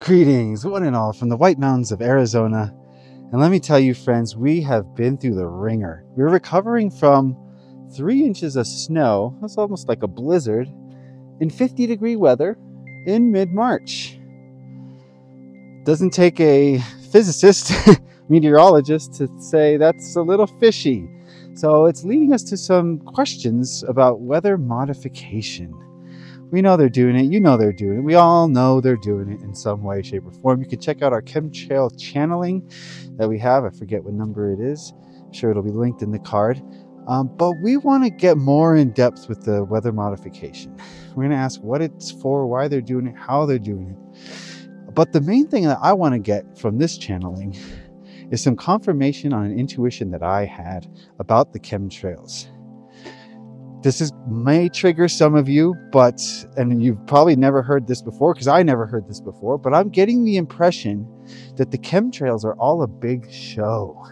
Greetings, one and all, from the White Mountains of Arizona. And let me tell you, friends, we have been through the ringer. We're recovering from 3 inches of snow. That's almost like a blizzard in 50-degree weather in mid-March. Doesn't take a physicist, meteorologist to say that's a little fishy. So it's leading us to some questions about weather modification. We know they're doing it. You know they're doing it. We all know they're doing it in some way, shape, or form. You can check out our chemtrail channeling that we have. I forget what number it is. I'm sure it'll be linked in the card. But we want to get more in depth with the weather modification. We're going to ask what it's for, why they're doing it, how they're doing it. But the main thing that I want to get from this channeling is some confirmation on an intuition that I had about the chemtrails. This may trigger some of you, and you've probably never heard this before, because I never heard this before, but I'm getting the impression that the chemtrails are all a big show.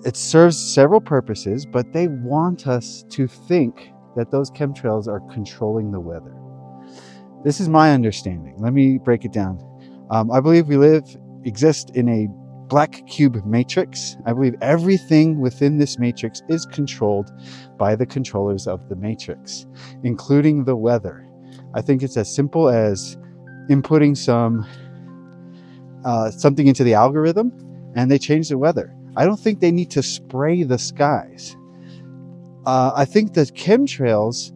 It serves several purposes, but they want us to think that those chemtrails are controlling the weather. This is my understanding. Let me break it down. I believe we exist in a black cube matrix. I believe everything within this matrix is controlled by the controllers of the matrix, including the weather. I think it's as simple as inputting something into the algorithm and they change the weather. I don't think they need to spray the skies. I think the chemtrails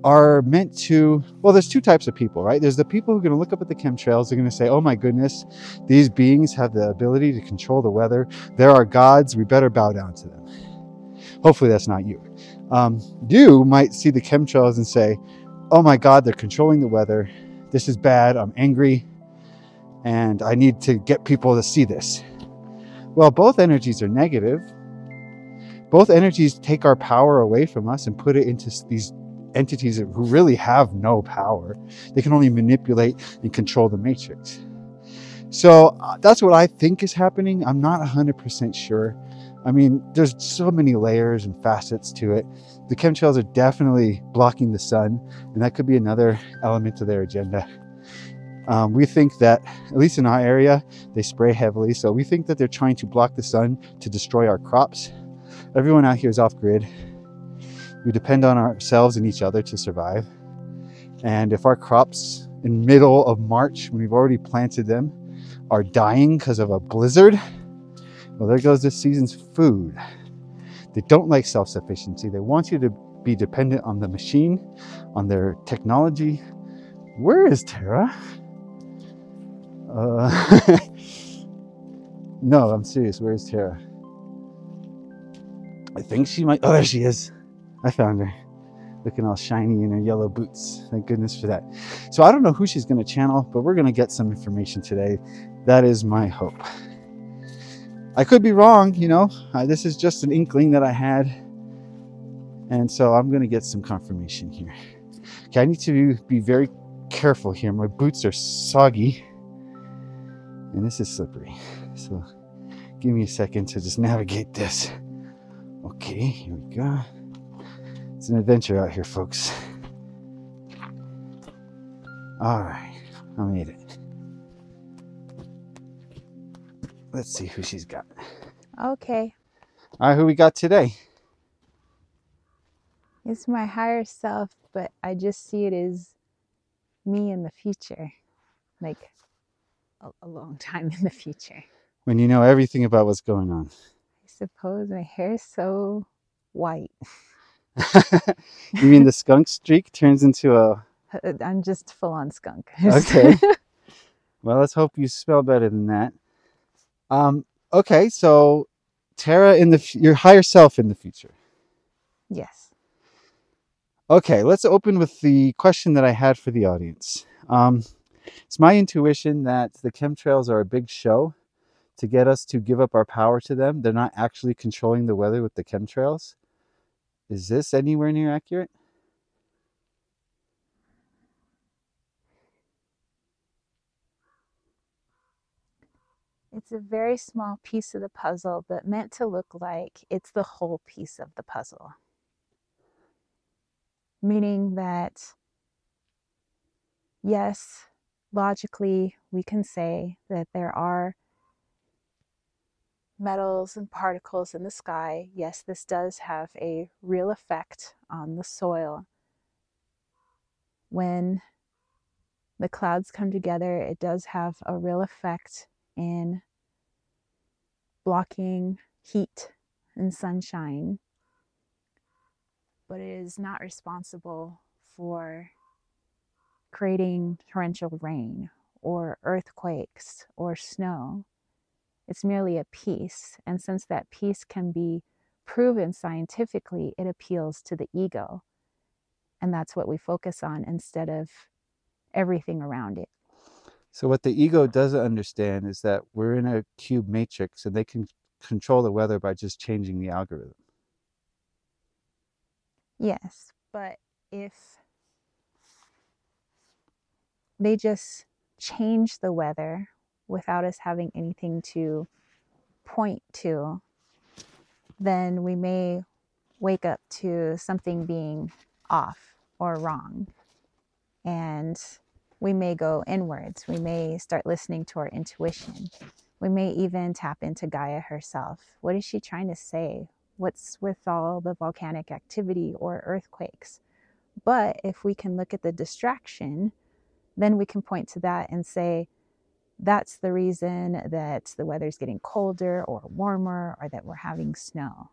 are meant to, well, there's two types of people, right? There's the people who are going to look up at the chemtrails. They're going to say, oh my goodness, these beings have the ability to control the weather. They're our gods. We better bow down to them. Hopefully that's not you. You might see the chemtrails and say, oh my God, they're controlling the weather. This is bad. I'm angry. And I need to get people to see this. Well, both energies are negative. Both energies take our power away from us and put it into these entities who really have no power. They can only manipulate and control the matrix. So that's what I think is happening. I'm not 100% sure. I mean, there's so many layers and facets to it. The chemtrails are definitely blocking the sun, and that could be another element of their agenda. We think that, at least in our area, they spray heavily. So we think that they're trying to block the sun to destroy our crops. Everyone out here is off grid. We depend on ourselves and each other to survive. And if our crops in middle of March, when we've already planted them, are dying because of a blizzard, well, there goes this season's food. They don't like self-sufficiency. They want you to be dependent on the machine, on their technology. Where is Tara? No, I'm serious. Where is Tara? I think she might. Oh, there she is. I found her, looking all shiny in her yellow boots. Thank goodness for that. So I don't know who she's going to channel, but we're going to get some information today. That is my hope. I could be wrong, you know. This is just an inkling that I had. And so I'm going to get some confirmation here. Okay, I need to be very careful here. My boots are soggy. And this is slippery. So give me a second to just navigate this. Okay, here we go. It's an adventure out here, folks. All right, I made it. Let's see who she's got. Okay. All right, who we got today? It's my higher self, but I just see it as me in the future. Like a long time in the future. When you know everything about what's going on. I suppose my hair is so white. You mean the skunk streak turns into a... I'm just full on skunk. Okay. Well, let's hope you smell better than that. Okay, so Tara, your higher self in the future. Yes. Okay, let's open with the question that I had for the audience. It's my intuition that the chemtrails are a big show to get us to give up our power to them. They're not actually controlling the weather with the chemtrails. Is this anywhere near accurate? It's a very small piece of the puzzle, but meant to look like it's the whole piece of the puzzle. Meaning that, yes, logically, we can say that there are metals and particles in the sky. Yes, this does have a real effect on the soil. When the clouds come together, it does have a real effect in blocking heat and sunshine, but it is not responsible for creating torrential rain or earthquakes or snow. It's merely a piece, and since that piece can be proven scientifically, it appeals to the ego, and that's what we focus on instead of everything around it. So what the ego doesn't understand is that we're in a cube matrix and they can control the weather by just changing the algorithm. Yes, but if they just change the weather without us having anything to point to, then we may wake up to something being off or wrong. And we may go inwards. We may start listening to our intuition. We may even tap into Gaia herself. What is she trying to say? What's with all the volcanic activity or earthquakes? But if we can look at the distraction, then we can point to that and say, that's the reason that the weather's getting colder or warmer, or that we're having snow.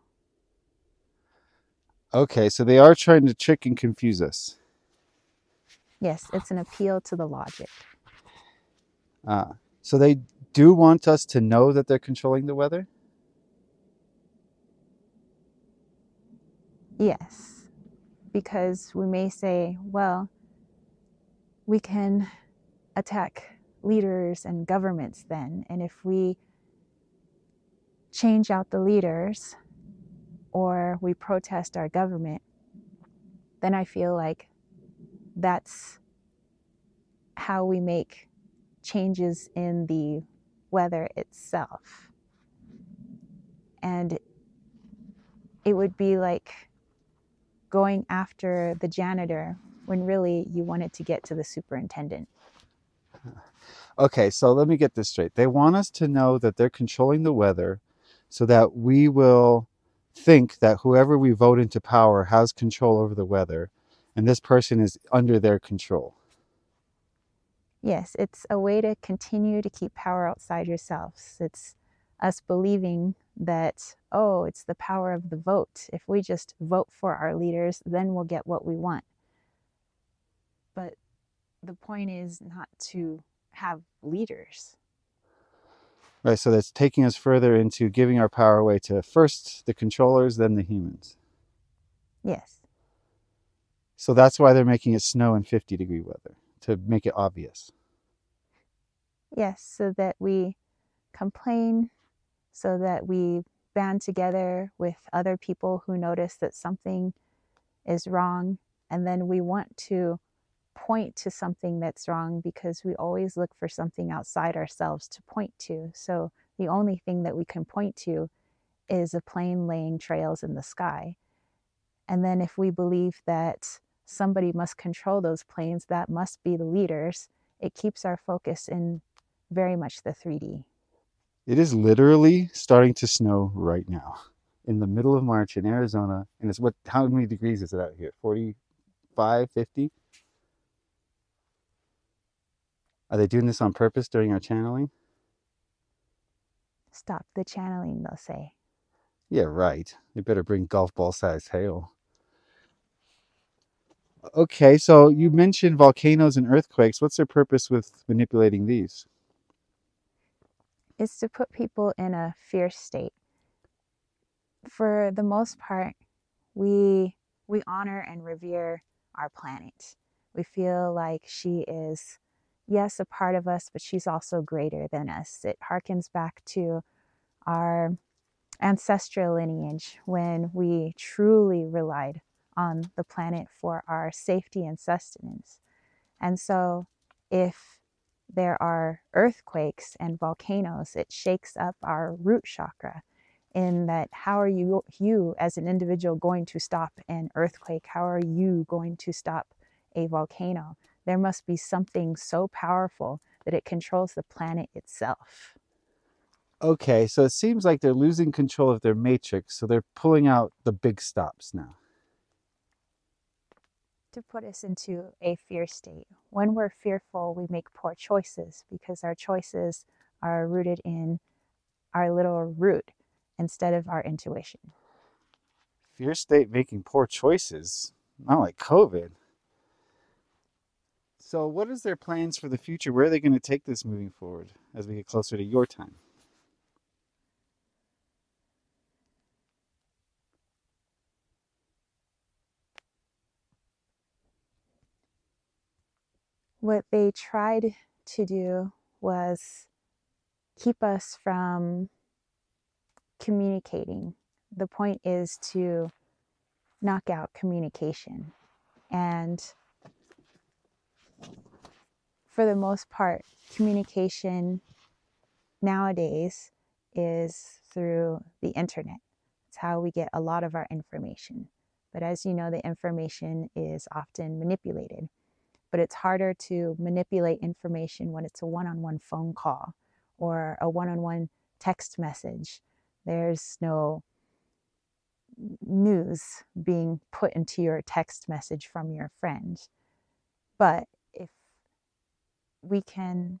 Okay, so they are trying to trick and confuse us. Yes, it's an appeal to the logic. So they do want us to know that they're controlling the weather? Yes, because we may say, well, we can attack leaders and governments then, and if we change out the leaders or we protest our government, then I feel like that's how we make changes in the weather itself. And it would be like going after the janitor when really you wanted to get to the superintendent. Okay, so let me get this straight. They want us to know that they're controlling the weather so that we will think that whoever we vote into power has control over the weather, and this person is under their control. Yes, it's a way to continue to keep power outside yourselves. It's us believing that, oh, it's the power of the vote. If we just vote for our leaders, then we'll get what we want. But the point is not to have leaders. Right, so that's taking us further into giving our power away to first the controllers, then the humans. Yes. So that's why they're making it snow in 50-degree weather, to make it obvious. Yes, so that we complain, so that we band together with other people who notice that something is wrong, and then we want to point to something that's wrong because we always look for something outside ourselves to point to. So the only thing that we can point to is a plane laying trails in the sky. And then if we believe that somebody must control those planes, that must be the leaders, it keeps our focus in very much the 3D. It is literally starting to snow right now in the middle of March in Arizona. And it's how many degrees is it out here? 45, 50? Are they doing this on purpose during our channeling? Stop the channeling, they'll say. Yeah, right. They better bring golf ball sized hail. Okay, so you mentioned volcanoes and earthquakes. What's their purpose with manipulating these? It's to put people in a fear state. For the most part, we honor and revere our planet. We feel like she is, yes, a part of us, but she's also greater than us. It harkens back to our ancestral lineage when we truly relied on the planet for our safety and sustenance. And so if there are earthquakes and volcanoes, it shakes up our root chakra in that how are you as an individual going to stop an earthquake? How are you going to stop a volcano? there must be something so powerful that it controls the planet itself. Okay, so it seems like they're losing control of their matrix, so they're pulling out the big stops now. To put us into a fear state. When we're fearful, we make poor choices because our choices are rooted in our little root instead of our intuition. Fear state making poor choices. Not like COVID. So, what is their plans for the future? Where are they going to take this moving forward as we get closer to your time? What they tried to do was keep us from communicating. The point is to knock out communication. And for the most part, communication nowadays is through the internet. It's how we get a lot of our information. But as you know, the information is often manipulated. But it's harder to manipulate information when it's a one-on-one phone call or a one-on-one text message. There's no news being put into your text message from your friend. But if we can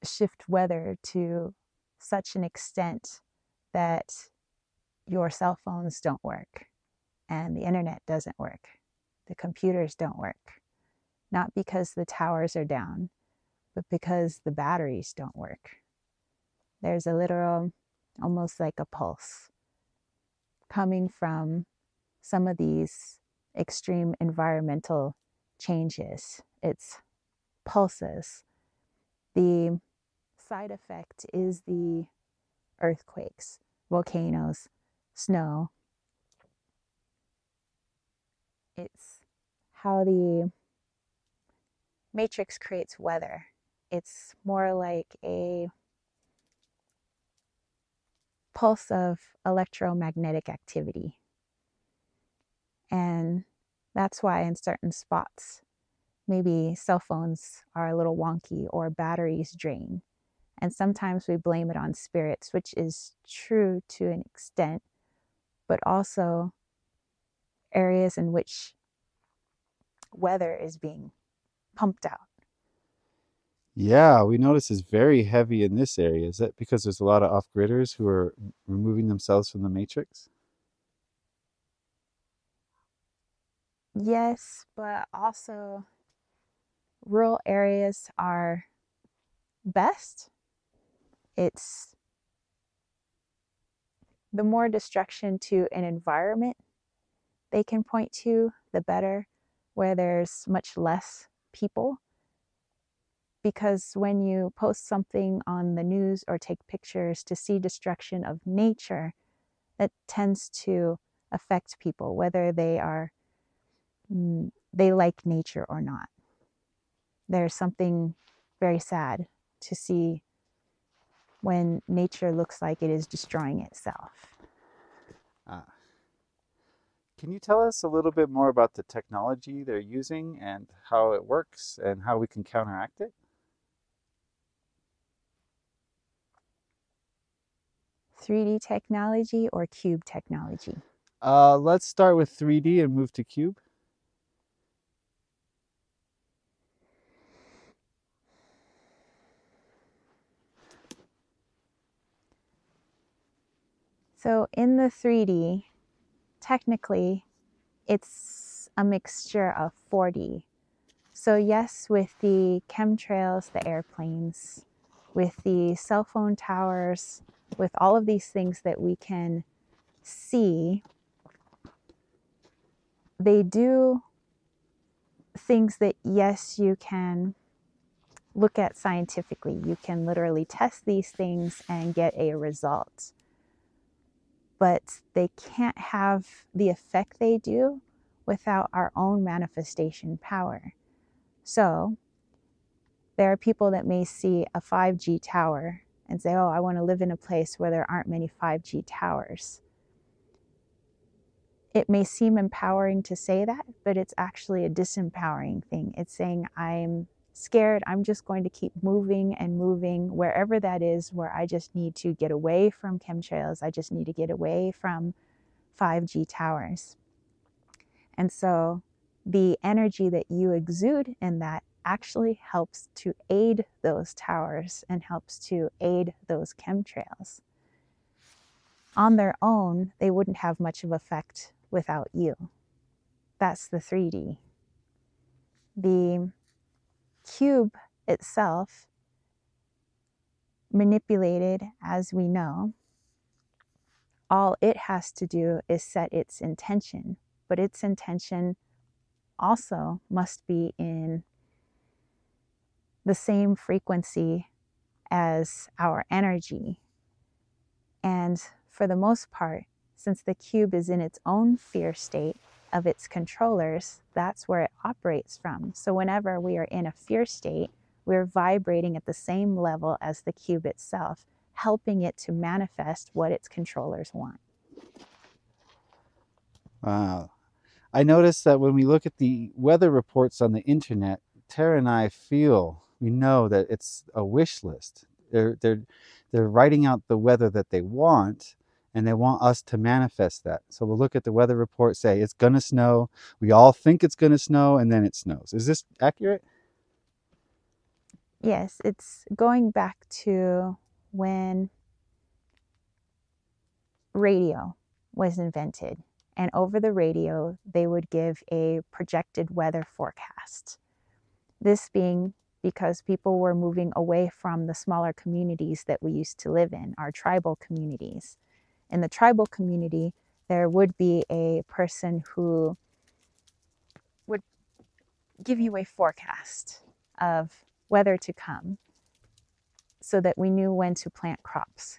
shift weather to such an extent that your cell phones don't work and the internet doesn't work, the computers don't work, not because the towers are down, but because the batteries don't work. There's a literal, almost like a pulse coming from some of these extreme environmental changes. It's pulses. The side effect is the earthquakes, volcanoes, snow. It's how the matrix creates weather. It's more like a pulse of electromagnetic activity. And that's why in certain spots, maybe cell phones are a little wonky or batteries drain. And sometimes we blame it on spirits, which is true to an extent, but also areas in which weather is being pumped out. Yeah, we notice it's very heavy in this area. Is that because there's a lot of off-gridders who are removing themselves from the matrix? Yes, but also rural areas are best. It's the more destruction to an environment they can point to, the better, where there's much less people. Because when you post something on the news or take pictures to see destruction of nature, that tends to affect people, whether they like nature or not. There's something very sad to see when nature looks like it is destroying itself. Ah. Can you tell us a little bit more about the technology they're using and how it works and how we can counteract it? 3D technology or cube technology? Let's start with 3D and move to cube. So in the 3D, technically, it's a mixture of 4D. So yes, with the chemtrails, the airplanes, with the cell phone towers, with all of these things that we can see, they do things that, yes, you can look at scientifically. You can literally test these things and get a result. But they can't have the effect they do without our own manifestation power. So there are people that may see a 5G tower and say, oh, I want to live in a place where there aren't many 5G towers. it may seem empowering to say that, but it's actually a disempowering thing. It's saying, I'm scared. I'm just going to keep moving and moving wherever that is, where I just need to get away from chemtrails. I just need to get away from 5G towers. And so the energy that you exude in that actually helps to aid those towers and helps to aid those chemtrails. On their own, they wouldn't have much of effect without you. That's the 3D. The cube itself, manipulated as we know, all it has to do is set its intention, but its intention also must be in the same frequency as our energy. And for the most part, since the cube is in its own fear state of its controllers, that's where it operates from. So whenever we are in a fear state, we're vibrating at the same level as the cube itself, helping it to manifest what its controllers want. Wow. I noticed that when we look at the weather reports on the internet, Tara and I we know that it's a wish list. They're writing out the weather that they want, and they want us to manifest that. So we'll look at the weather report, say it's gonna snow. We all think it's gonna snow, and then it snows. Is this accurate? Yes, it's going back to when radio was invented. And over the radio, they would give a projected weather forecast. This being because people were moving away from the smaller communities that we used to live in, our tribal communities. In the tribal community, there would be a person who would give you a forecast of weather to come so that we knew when to plant crops.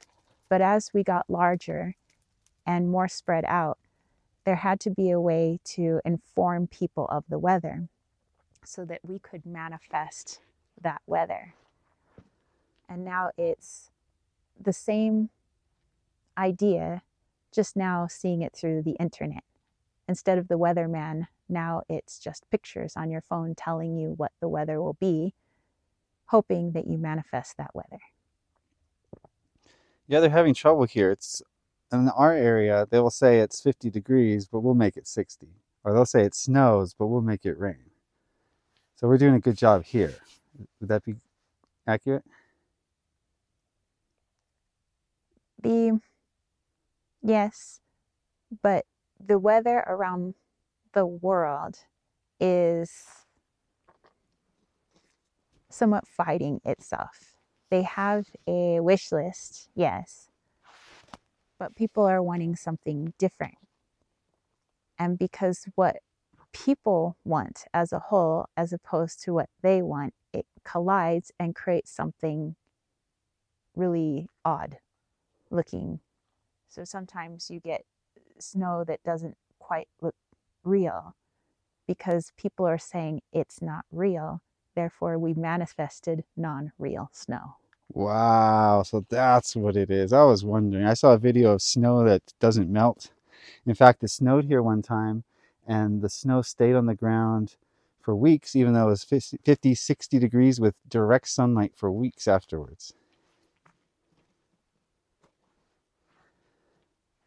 But as we got larger and more spread out, there had to be a way to inform people of the weather so that we could manifest that weather. And now it's the same idea, just now seeing it through the internet. Instead of the weatherman, now it's just pictures on your phone telling you what the weather will be, hoping that you manifest that weather. Yeah, they're having trouble here. It's in our area, they will say it's 50 degrees, but we'll make it 60. Or they'll say it snows, but we'll make it rain. So we're doing a good job here. Would that be accurate? Yes, but the weather around the world is somewhat fighting itself. They have a wish list, yes, but people are wanting something different. And because what people want as a whole, as opposed to what they want, it collides and creates something really odd looking. So sometimes you get snow that doesn't quite look real because people are saying it's not real. Therefore, we manifested non-real snow. Wow, so that's what it is. I was wondering. I saw a video of snow that doesn't melt. In fact, it snowed here one time, and the snow stayed on the ground for weeks, even though it was 50, 60 degrees with direct sunlight for weeks afterwards.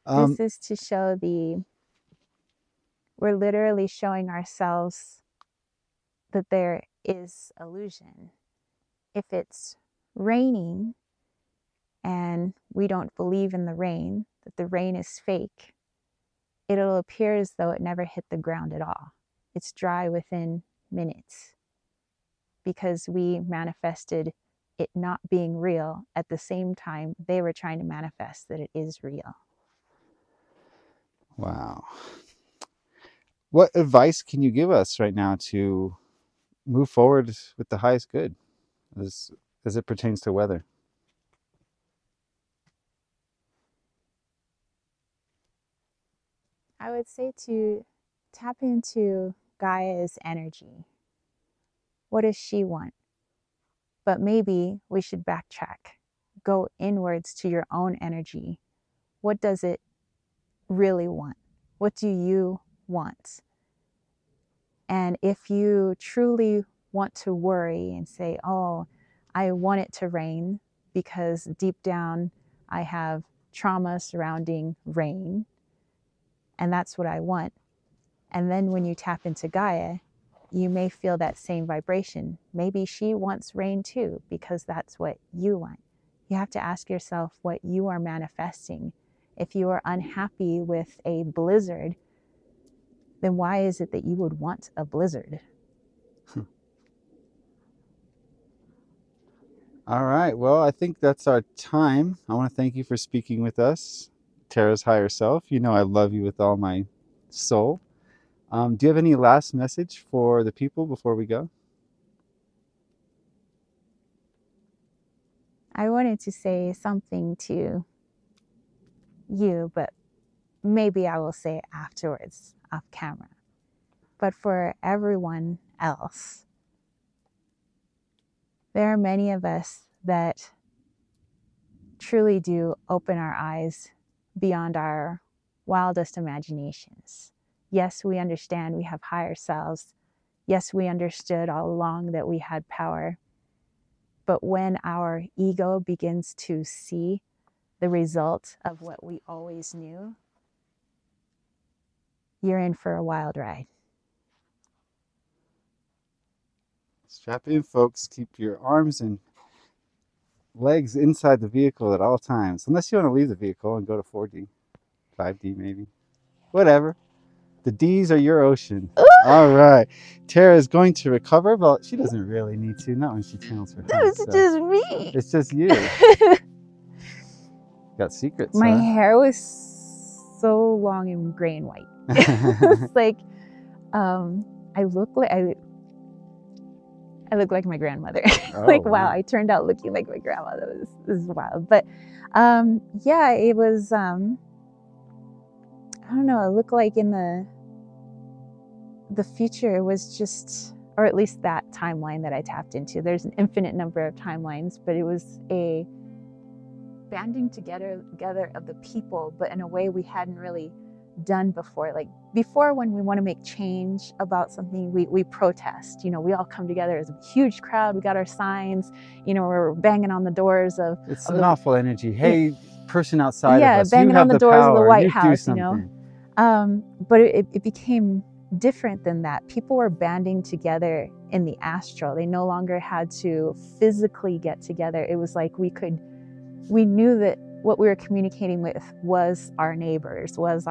This is to show we're literally showing ourselves that there is illusion. If it's raining and we don't believe in the rain, that the rain is fake, it'll appear as though it never hit the ground at all. It's dry within minutes because we manifested it not being real at the same time they were trying to manifest that it is real. Wow. What advice can you give us right now to move forward with the highest good as it pertains to weather? I would say to tap into Gaia's energy. What does she want? But maybe we should backtrack. Go inwards to your own energy. What does it really want? What do you want? And if you truly want to worry and say, oh, I want it to rain because deep down I have trauma surrounding rain, and that's what I want. And then when you tap into Gaia, you may feel that same vibration. Maybe she wants rain too, because that's what you want. You have to ask yourself what you are manifesting. If you are unhappy with a blizzard, then why is it that you would want a blizzard? All right. Well, I think that's our time. I want to thank you for speaking with us, Tara's higher self. You know I love you with all my soul. Do you have any last message for the people before we go? I wanted to say something to you, but maybe I will say it afterwards, off camera. But for everyone else, there are many of us that truly do open our eyes beyond our wildest imaginations. Yes, we understand we have higher selves. Yes, we understood all along that we had power. But when our ego begins to see the result of what we always knew, you're in for a wild ride. Strap in, folks. Keep your arms and legs inside the vehicle at all times. Unless you want to leave the vehicle and go to 4D, 5D maybe. Whatever. The D's are your ocean. Ooh. All right. Tara is going to recover, but she doesn't really need to. Not when she channels her heart. It's just me. It's just you. Got secrets, My huh? hair was so long and gray and white. It's like, I look like my grandmother. Oh, Like, wow, I turned out looking like my grandmother. This is wild. But yeah, it was, I don't know, it looked like in the future, it was just, or at least that timeline that I tapped into. There's an infinite number of timelines, but it was a banding together of the people, but in a way we hadn't really done before. Like before, when we want to make change about something, we protest. You know, we all come together as a huge crowd. We got our signs. You know, we're banging on the doors of. It's an awful energy. Hey, person outside of us, banging you have on the doors power. of the White You House. do You know, something. but it became different than that. People were banding together in the astral. They no longer had to physically get together. It was like we knew that what we were communicating with was our neighbors, was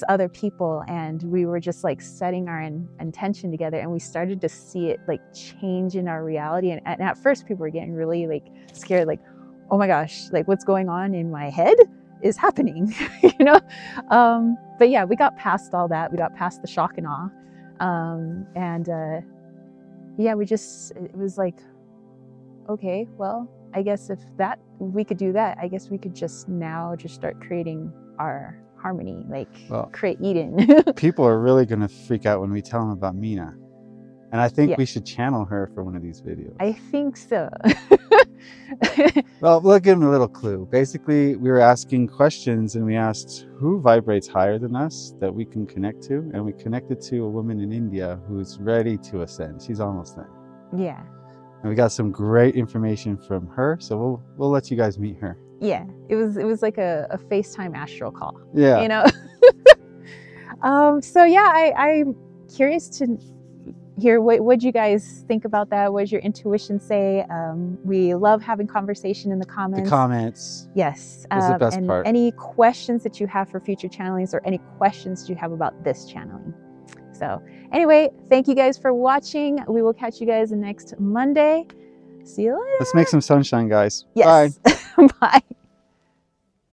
other people, and we were just like setting our intention together, and we started to see it like change in our reality. And at first people were getting really like scared, like, oh my gosh, like what's going on in my head is happening, you know? But yeah, we got past all that. We got past the shock and awe. Yeah, it was like, okay, well, I guess if we could do that, I guess we could just start creating our harmony, like create Eden. People are really going to freak out when we tell them about Mina. And I think we should channel her for one of these videos. I think so. Well, we'll give them a little clue. Basically, we were asking questions, and we asked who vibrates higher than us that we can connect to. And we connected to a woman in India who's ready to ascend. She's almost there. Yeah. And we got some great information from her. So we'll let you guys meet her. Yeah. It was like a FaceTime astral call. Yeah. You know? So yeah, I'm curious to hear what you guys think about that. What does your intuition say? We love having conversation in the comments. The comments. Yes. Is the best part. Any questions that you have for future channelings, or any questions that you have about this channeling. So anyway, thank you guys for watching. We will catch you guys next Monday. See you later. Let's make some sunshine, guys. Yes. Bye. Bye.